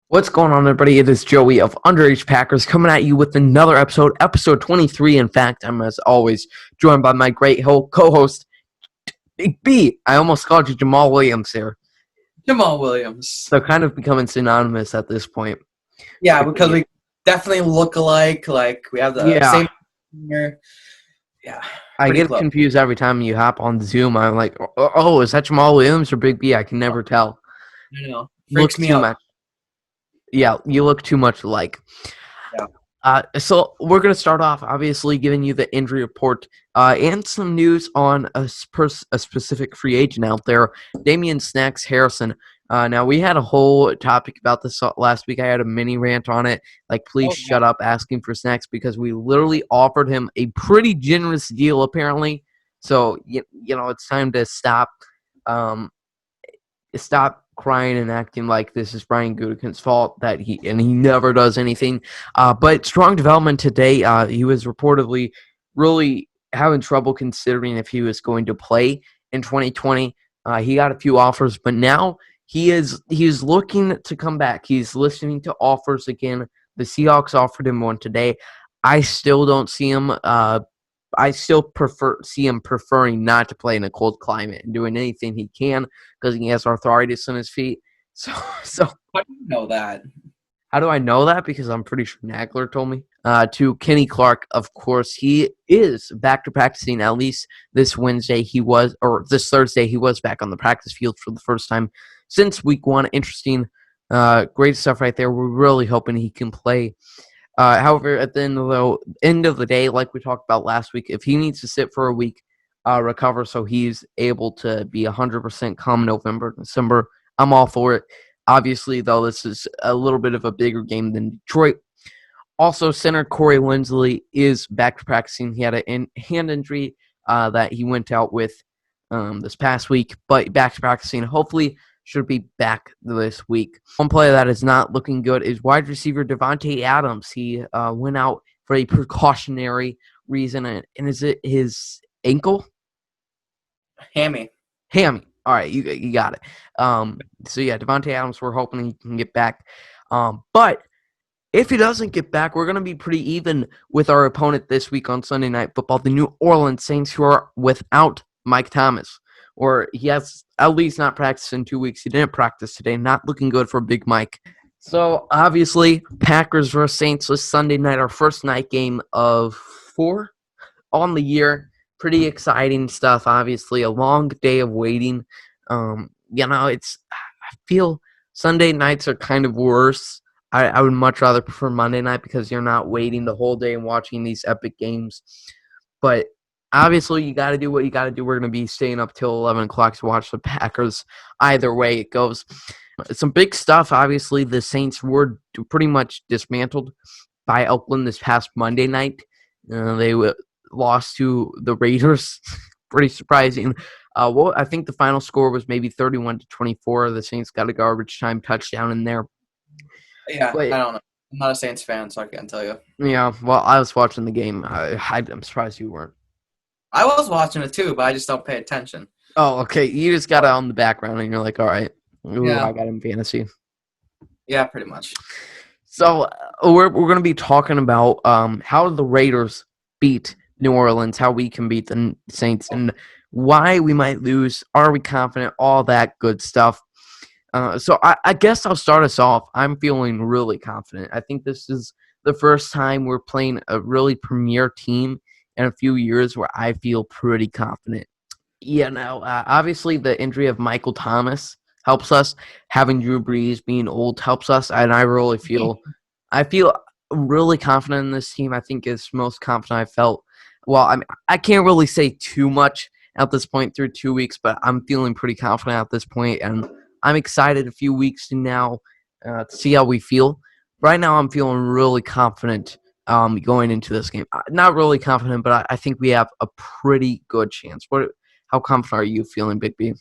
What's going on, everybody? It is Joey of Underage Packers coming at you with another episode 23. In fact, I'm, as always, joined by my great co-host, Big B. I almost called you Jamal Williams here. Jamal Williams. So kind of becoming synonymous at this point. Yeah, because we definitely look alike. Like, we have the same here. Yeah. I get confused every time you hop on Zoom. I'm like, oh, is that Jamal Williams or Big B? I can never tell. I know. Freaks me out. Yeah, you look too much alike. Yeah. So we're going to start off, obviously, giving you the injury report and some news on a specific free agent out there, Damian Snacks Harrison. Now, we had a whole topic about this last week. I had a mini rant on it. Like, please shut up asking for Snacks, because we literally offered him a pretty generous deal, apparently. So, you know, it's time to stop crying and acting like this is Brian Gutekunst's fault that he never does anything. But strong development today. He was reportedly really having trouble considering if he was going to play in 2020. He got a few offers, but now he's looking to come back. He's listening to offers again. The Seahawks offered him one today. I still don't see him. I still see him preferring not to play in a cold climate and doing anything he can because he has arthritis in his feet. So how do you know that? How do I know that? Because I'm pretty sure Nagler told me. To Kenny Clark, of course, he is back to practicing. At least this Thursday, he was back on the practice field for the first time since week 1. Interesting, great stuff right there. We're really hoping he can play. However, at the end of the day, like we talked about last week, if he needs to sit for a week, recover so he's able to be 100% come November, December, I'm all for it. Obviously, though, this is a little bit of a bigger game than Detroit. Also, center Corey Linsley is back to practicing. He had a hand injury that he went out with this past week, but back to practicing. Hopefully, should be back this week. One player that is not looking good is wide receiver Devontae Adams. He went out for a precautionary reason, and is it his ankle? Hammy. All right, you got it. So, yeah, Devontae Adams, we're hoping he can get back. But if he doesn't get back, we're going to be pretty even with our opponent this week on Sunday Night Football, the New Orleans Saints, who are without Mike Thomas. Or he has at least not practiced in 2 weeks. He didn't practice today. Not looking good for Big Mike. So, obviously, Packers versus Saints this Sunday night, our first night game of 4 on the year. Pretty exciting stuff, obviously. A long day of waiting. I feel Sunday nights are kind of worse. I would much rather prefer Monday night because you're not waiting the whole day and watching these epic games. But obviously, you got to do what you got to do. We're going to be staying up till 11 o'clock to watch the Packers. Either way it goes. Some big stuff. Obviously, the Saints were pretty much dismantled by Oakland this past Monday night. They lost to the Raiders. Pretty surprising. I think the final score was maybe 31-24. The Saints got a garbage time touchdown in there. Yeah, I don't know. I'm not a Saints fan, so I can't tell you. Yeah, well, I was watching the game. I'm surprised you weren't. I was watching it too, but I just don't pay attention. Oh, okay. You just got it on the background, and you're like, all right, yeah. I got him fantasy. Yeah, pretty much. So we're going to be talking about how the Raiders beat New Orleans, how we can beat the Saints, and why we might lose. Are we confident? All that good stuff. So I guess I'll start us off. I'm feeling really confident. I think this is the first time we're playing a really premier team in a few years where I feel pretty confident. Yeah, now, obviously the injury of Michael Thomas helps us. Having Drew Brees being old helps us, and I feel really confident in this team. I think it's most confident I've felt. Well, I can't really say too much at this point through 2 weeks, but I'm feeling pretty confident at this point, and I'm excited a few weeks to now to see how we feel. Right now, I'm feeling really confident going into this game. Not really confident, but I think we have a pretty good chance. How confident are you feeling, Big B?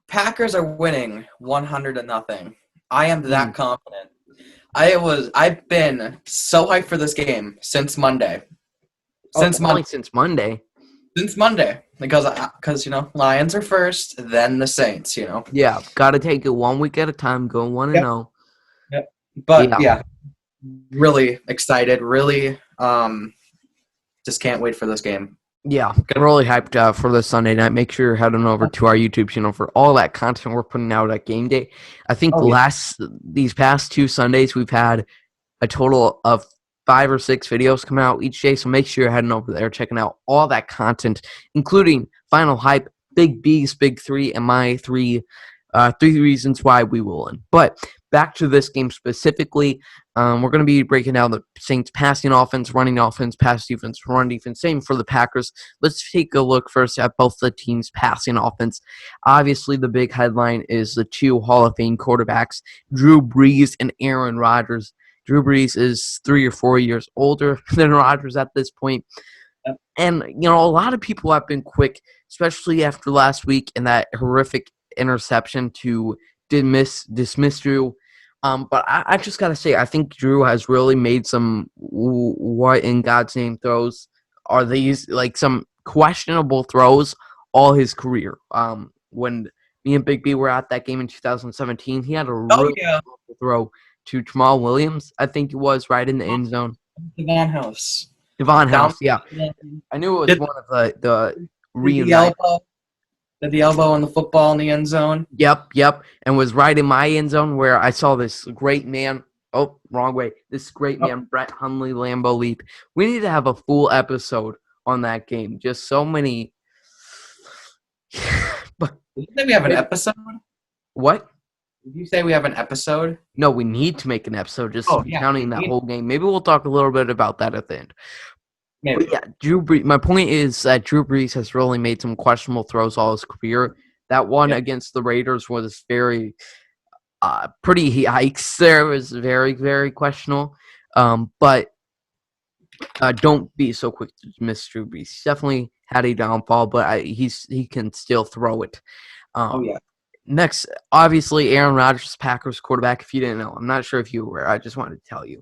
Packers are winning 100-0. I am that confident. I've been so hyped for this game since Monday. Since Monday. Since Monday, because Lions are first, then the Saints. Yeah, got to take it 1 week at a time. Go 1-0. But Yeah. yeah, really excited. Really, just can't wait for this game. Yeah, Gonna- really hyped for this Sunday night. Make sure you're heading over to our YouTube channel for all that content we're putting out at game day. I think Oh yeah, these past 2 Sundays we've had a total of 5 or 6 videos come out each day. So make sure you're heading over there, checking out all that content, including Final Hype, Big B's Big Three, and my three reasons why we will win. But back to this game specifically, we're going to be breaking down the Saints passing offense, running offense, pass defense, run defense. Same for the Packers. Let's take a look first at both the teams' passing offense. Obviously, the big headline is the 2 Hall of Fame quarterbacks, Drew Brees and Aaron Rodgers. Drew Brees is 3 or 4 years older than Rodgers at this point. Yep. And, a lot of people have been quick, especially after last week and that horrific interception, to dismiss Drew. But I just got to say, I think Drew has really made some what in God's name throws. Are these like some questionable throws all his career? When me and Big B were at that game in 2017, he had a oh really yeah, awful throw to Jamal Williams, I think it was, right in the end zone. Devon House Devon down. House, yeah. I knew it was Did, one of the did the reunite. elbow? Did the elbow on the football in the end zone? Yep, and was right in my end zone where I saw this great man. Oh, wrong way. This great Oh. man, Brett Hundley, Lambeau leap. We need to have a full episode on that game. Just so many. But Did you say we have an episode? what? Did you say we have an episode? No, we need to make an episode just Oh, yeah, counting that whole game. Maybe we'll talk a little bit about that at the end. Maybe. But yeah, Drew Brees. My point is that Drew Brees has really made some questionable throws all his career. That one against the Raiders was very, pretty yikes. There was very, very questionable. But don't be so quick to dismiss Drew Brees. He's definitely had a downfall, but he can still throw it. Oh yeah. Next, obviously, Aaron Rodgers, Packers quarterback. If you didn't know, I'm not sure if you were. I just wanted to tell you.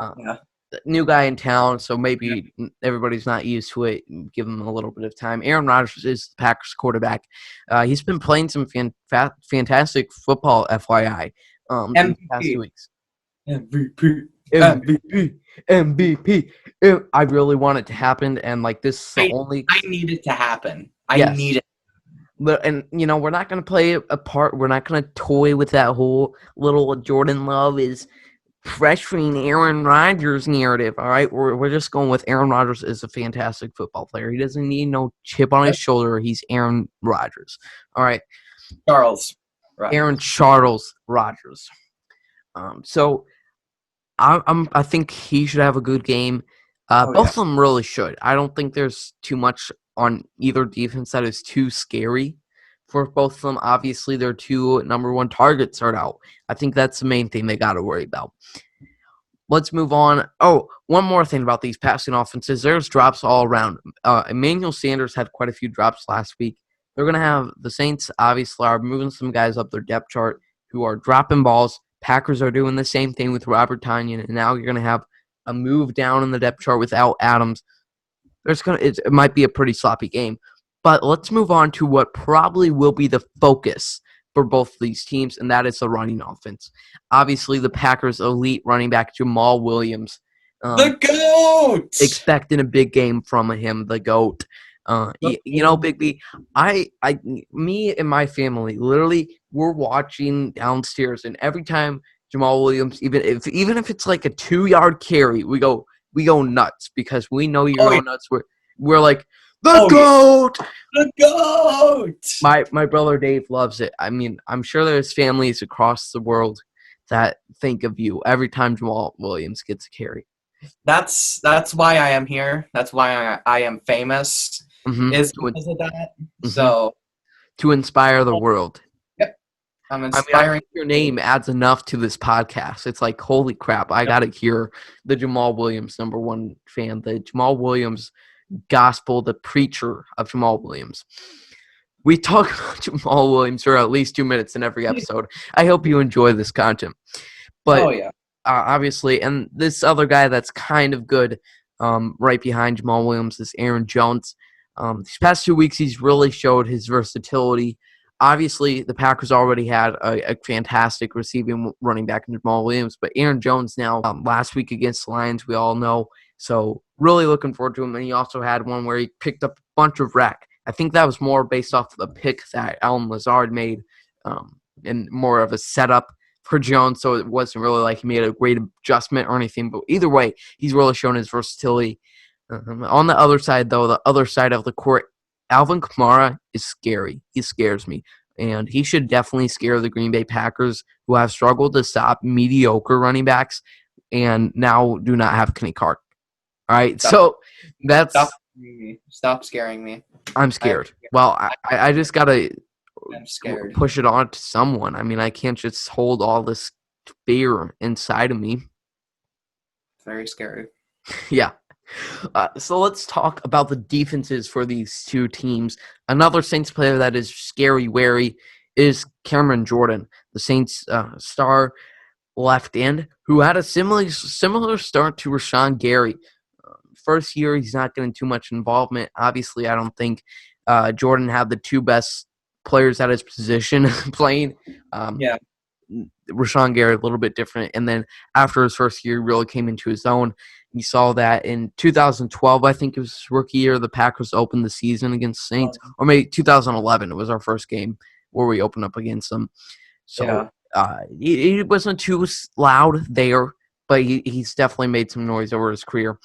Yeah. New guy in town, so maybe everybody's not used to it. Give him a little bit of time. Aaron Rodgers is the Packers quarterback. He's been playing some fantastic football, FYI, these past 2 weeks. MVP. I really want it to happen, and like this is the only. I need it to happen. Yes. I need it. But and we're not gonna play a part. We're not gonna toy with that whole little Jordan Love is pressuring Aaron Rodgers narrative. All right, we're just going with Aaron Rodgers is a fantastic football player. He doesn't need no chip on his shoulder. He's Aaron Rodgers. All right, Charles. Right. Aaron Charles Rodgers. So I think he should have a good game. Both of them really should. I don't think there's too much on either defense that is too scary for both of them. Obviously, their 2 number 1 targets are out. I think that's the main thing they got to worry about. Let's move on. Oh, one more thing about these passing offenses. There's drops all around. Emmanuel Sanders had quite a few drops last week. They're going to have the Saints, obviously, are moving some guys up their depth chart who are dropping balls. Packers are doing the same thing with Robert Tonyan, and now you're going to have a move down in the depth chart without Adams. It might be a pretty sloppy game. But let's move on to what probably will be the focus for both of these teams, and that is the running offense. Obviously, the Packers' elite running back, Jamal Williams. The GOAT! Expecting a big game from him, the GOAT. Big B, me and my family, literally, we're watching downstairs, and every time Jamal Williams, even if it's like a 2-yard carry, we go nuts because we know you're going nuts. We're like, the GOAT! The GOAT! My brother Dave loves it. I mean, I'm sure there's families across the world that think of you every time Jamal Williams gets a carry. That's why I am here. That's why I am famous. Mm-hmm. Is because of that. Mm-hmm. So to inspire the world. Yep. I'm inspiring. I mean, your name adds enough to this podcast. It's like, holy crap, I gotta hear the Jamal Williams number 1 fan, the Jamal Williams gospel, the preacher of Jamal Williams. We talk about Jamal Williams for at least 2 minutes in every episode. I hope you enjoy this content. But obviously, and this other guy that's kind of good right behind Jamal Williams is Aaron Jones. These past 2 weeks, he's really showed his versatility. obviously the Packers already had a fantastic receiving running back in Jamal Williams, but Aaron Jones now last week against the Lions, we all know. So really looking forward to him. And he also had one where he picked up a bunch of wreck. I think that was more based off of the pick that Alan Lazard made, and more of a setup for Jones. So it wasn't really like he made a great adjustment or anything. But either way, he's really shown his versatility. On the other side, though, the other side of the court, Alvin Kamara is scary. He scares me. And he should definitely scare the Green Bay Packers, who have struggled to stop mediocre running backs and now do not have Kenny Clark. All right, so that's Stop scaring me. I'm scared. Well, I just gotta I'm scared. push it on to someone. I mean, I can't just hold all this fear inside of me. Very scary. Yeah. So let's talk about the defenses for these two teams. Another Saints player that is scary wary is Cameron Jordan, the Saints star left end, who had a similar start to Rashawn Gary. First year, he's not getting too much involvement. Obviously, I don't think Jordan had the two best players at his position playing. Yeah. Rashawn Gary, a little bit different. And then after his first year, he really came into his own. You saw that in 2012, I think it was his rookie year, the Packers opened the season against Saints. Or maybe 2011, it was our first game where we opened up against them. So he wasn't too loud there, but he's definitely made some noise over his career.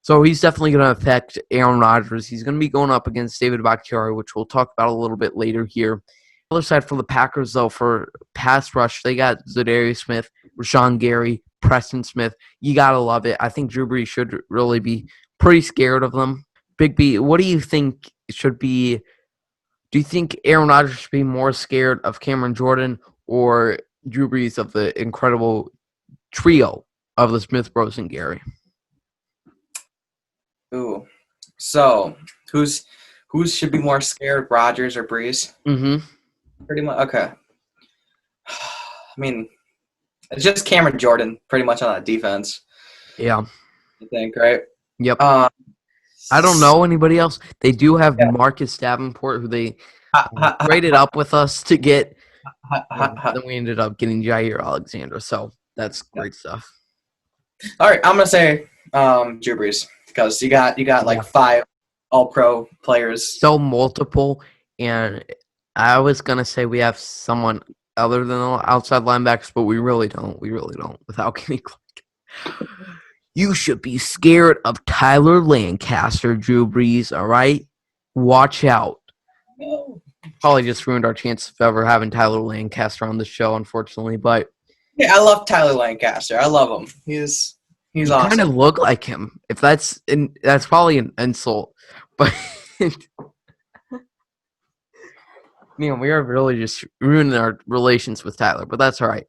So he's definitely going to affect Aaron Rodgers. He's going to be going up against David Bakhtiari, which we'll talk about a little bit later here. Other side for the Packers, though, for pass rush, they got Zadarius Smith, Rashawn Gary, Preston Smith. You got to love it. I think Drew Brees should really be pretty scared of them. Big B, what do you think should be – do you think Aaron Rodgers should be more scared of Cameron Jordan or Drew Brees of the incredible trio of the Smith, Bros, and Gary? Ooh. So, who should be more scared, Rodgers or Brees? Mm-hmm. Pretty much. Okay. I mean, it's just Cameron Jordan pretty much on that defense. Yeah. I think, right? Yep. I don't know anybody else. They do have Marcus Davenport, who they traded up with us to get. Then we ended up getting Jair Alexander, so that's great stuff. All right, I'm gonna say Drew Brees because you got like 5 All-Pro players. So multiple, and I was gonna say we have someone other than the outside linebackers, but we really don't. We really don't. Without Kenny Clark, you should be scared of Tyler Lancaster, Drew Brees. All right, watch out. No. Probably just ruined our chance of ever having Tyler Lancaster on the show, unfortunately. But yeah, I love Tyler Lancaster. I love him. He's awesome. Kind of look like him. If that's probably an insult, but man, we are really just ruining our relations with Tyler. But that's all right.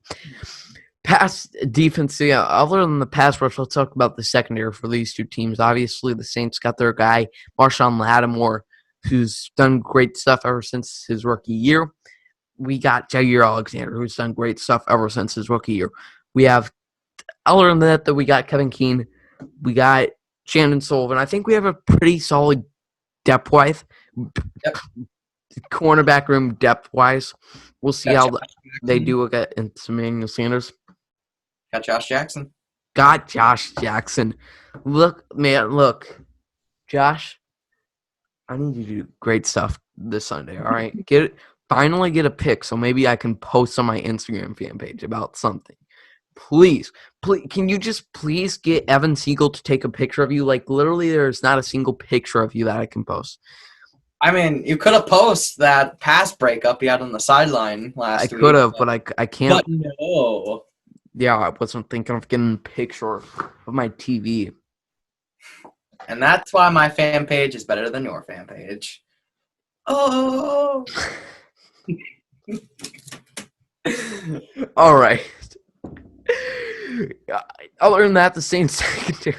Pass defense, yeah. Other than the pass rush, let's talk about the secondary for these two teams. Obviously, the Saints got their guy Marshawn Lattimore, who's done great stuff ever since his rookie year. We got Jair Alexander, who's done great stuff ever since his rookie year. We have, other than that, we got Kevin Keene. We got Shannon Sullivan. I think we have a pretty solid depth-wise. Yep. Cornerback room depth-wise. We'll see how they do against Emmanuel Sanders. Got Josh Jackson. Got Josh Jackson. Look, Josh, I need you to do great stuff this Sunday, all right? Finally get a pick so maybe I can post on my Instagram fan page about something. Please, can you just please get Evan Siegel to take a picture of you? Like, literally, there's not a single picture of you that I can post. I mean, you could have posted that pass breakup you had on the sideline last week. I could have, but I can't. But no. Yeah, I wasn't thinking of getting a picture of my TV. And that's why my fan page is better than your fan page. Oh. All right. Other than that, the Saints secondary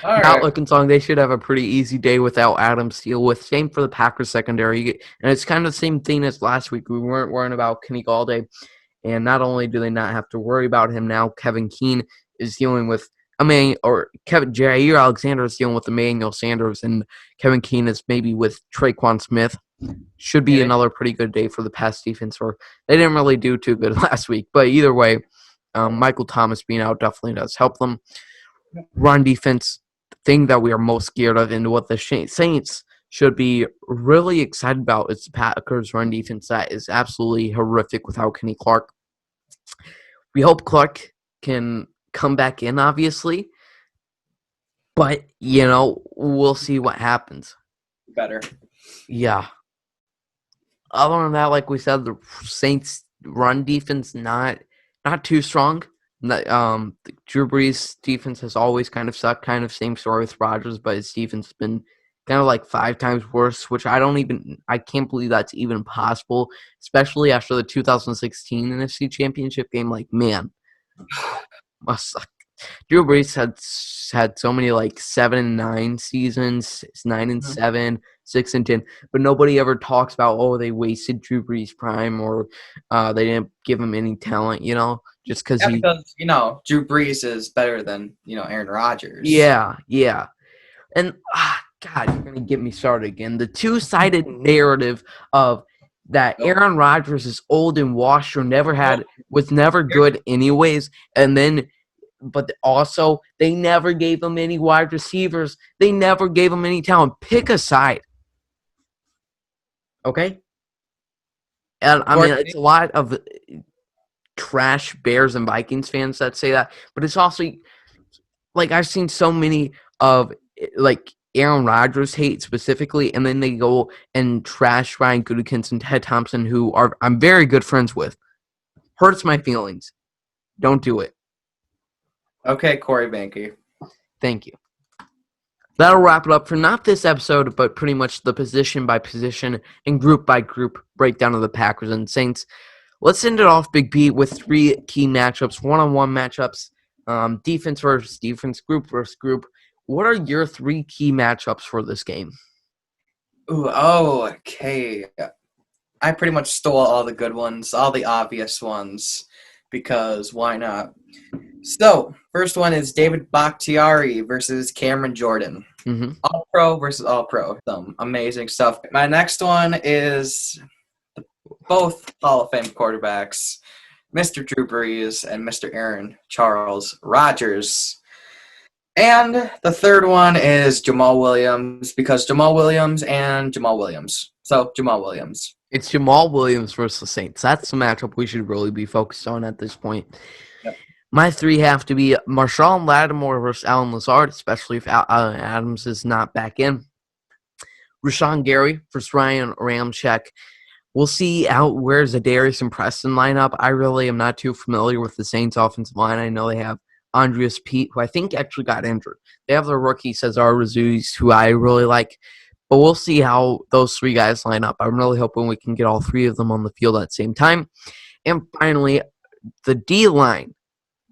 not looking strong. They should have a pretty easy day without Adam Steele. With same for the Packers secondary, and it's kind of the same thing as last week. We weren't worrying about Kenny Galladay, and not only do they not have to worry about him now, Kevin Keene is dealing with Jair Alexander is dealing with Emmanuel Sanders, and Kevin Keene is maybe with Traquan Smith. should be another pretty good day for the pass defense. Or they didn't really do too good last week, but either way, Michael Thomas being out definitely does help them. Run defense, the thing that we are most scared of, and what the Saints should be really excited about is the Packers' run defense. That is absolutely horrific without Kenny Clark. We hope Clark can come back in, obviously, but we'll see what happens. Better. Yeah. Other than that, like we said, the Saints' run defense not too strong. The Drew Brees' defense has always kind of sucked. Kind of same story with Rodgers, but his defense has been kind of like 5 times worse, which I can't believe that's even possible, especially after the 2016 NFC Championship game. Like, man, must suck. Drew Brees had so many like 7-9 seasons, 9-7, 6-10, but nobody ever talks about they wasted Drew Brees' prime or they didn't give him any talent, just because because Drew Brees is better than Aaron Rodgers. Yeah, and God, you're gonna get me started again. The two-sided narrative of that Aaron Rodgers is old and washed or was never good anyways, and then. But also, they never gave him any wide receivers. They never gave him any talent. Pick a side. Okay? And I mean, it's a lot of trash Bears and Vikings fans that say that. But it's also, like, I've seen so many of, like, Aaron Rodgers hate specifically, and then they go and trash Ryan Gutekunst and Ted Thompson, who I'm very good friends with. Hurts my feelings. Don't do it. Okay, Corey Banky. Thank you. That'll wrap it up for not this episode, but pretty much the position by position and group by group breakdown of the Packers and Saints. Let's end it off, Big B, with 3 key matchups, one-on-one matchups, defense versus defense, group versus group. What are your 3 key matchups for this game? Ooh, okay. I pretty much stole all the good ones, all the obvious ones, because why not? So, first one is David Bakhtiari versus Cameron Jordan. Mm-hmm. All-Pro versus All-Pro. Some amazing stuff. My next one is both Hall of Fame quarterbacks, Mr. Drew Brees and Mr. Aaron Charles Rodgers. And the third one is Jamal Williams, because Jamal Williams and Jamal Williams. So, Jamal Williams. It's Jamal Williams versus the Saints. That's the matchup we should really be focused on at this point. Yep. My 3 have to be Marshawn Lattimore versus Allen Lazard, especially if Adams is not back in. Rashawn Gary versus Ryan Ramczyk. We'll see where Zadarius and Preston line up. I really am not too familiar with the Saints offensive line. I know they have Andreas Pete, who I think actually got injured. They have their rookie Cesar Razuz, who I really like. But we'll see how those 3 guys line up. I'm really hoping we can get all 3 of them on the field at the same time. And finally, the D-line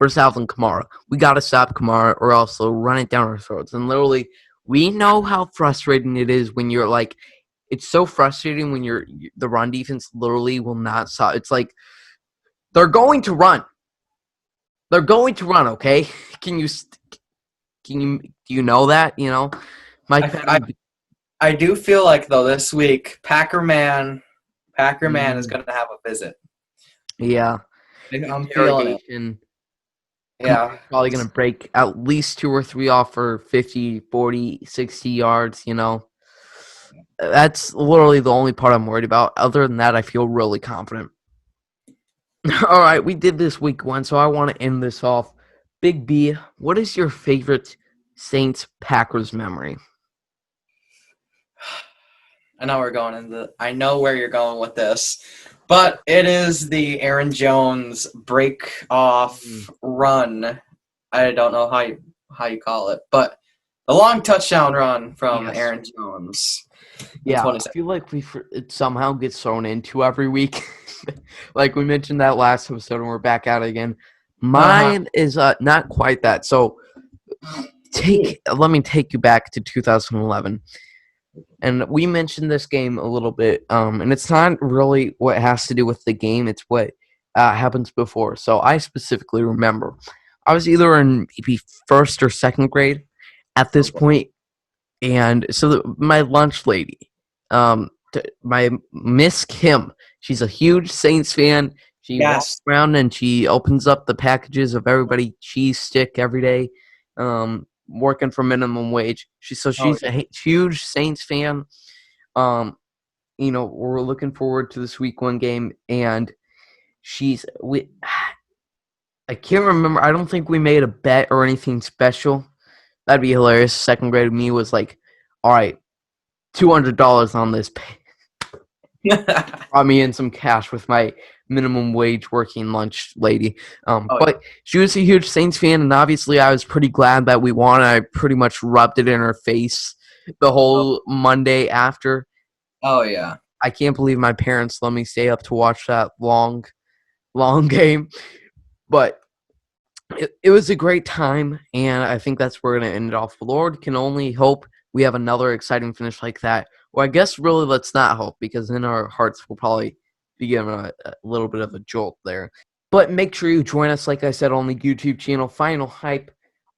versus Alvin Kamara. We got to stop Kamara or else they'll run it down our throats. And literally, we know how frustrating it is when you're like, it's so frustrating when the run defense literally will not stop. It's like, they're going to run. They're going to run, okay? Do you know that, I do feel like, though, this week, Packer Man is going to have a visit. Yeah. I'm feeling it. Yeah. Probably going to break at least 2 or 3 off for 50, 40, 60 yards, That's literally the only part I'm worried about. Other than that, I feel really confident. All right, we did this week 1, so I want to end this off. Big B, what is your favorite Saints-Packers memory? I know where you're going with this, but it is the Aaron Jones break-off run. I don't know how you call it, but the long touchdown run from Aaron Jones. Yeah, I feel like it somehow gets thrown into every week. Like we mentioned that last episode, and we're back at it again. Mine is not quite that. So let me take you back to 2011. And we mentioned this game a little bit, and it's not really what has to do with the game. It's what happens before. So I specifically remember I was either in maybe 1st or 2nd grade at this point, and so my lunch lady my Miss Kim. She's a huge Saints fan. She walks Yes. around and she opens up the packages of everybody cheese stick every day, working for minimum wage. She's Oh, a huge Saints fan. Um, we're looking forward to this week 1 game, and we. I can't remember. I don't think we made a bet or anything special. That'd be hilarious. Second grade me was like, all right, $200 on this. yeah. Brought me in some cash with my minimum wage working lunch lady. Oh, But she was a huge Saints fan, and obviously I was pretty glad that we won. I pretty much rubbed it in her face the whole Monday after. oh yeah. I can't believe my parents let me stay up to watch that long game. But it was a great time, and I think that's where we're going to end it off. The Lord can only hope we have another exciting finish like that. Well, I guess really let's not hope, because in our hearts we'll probably be given a little bit of a jolt there. But make sure you join us, like I said, on the YouTube channel, Final Hype,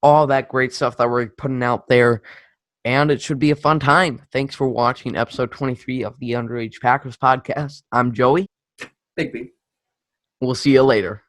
all that great stuff that we're putting out there, and it should be a fun time. Thanks for watching episode 23 of the Underage Packers podcast. I'm Joey. Big B. We'll see you later.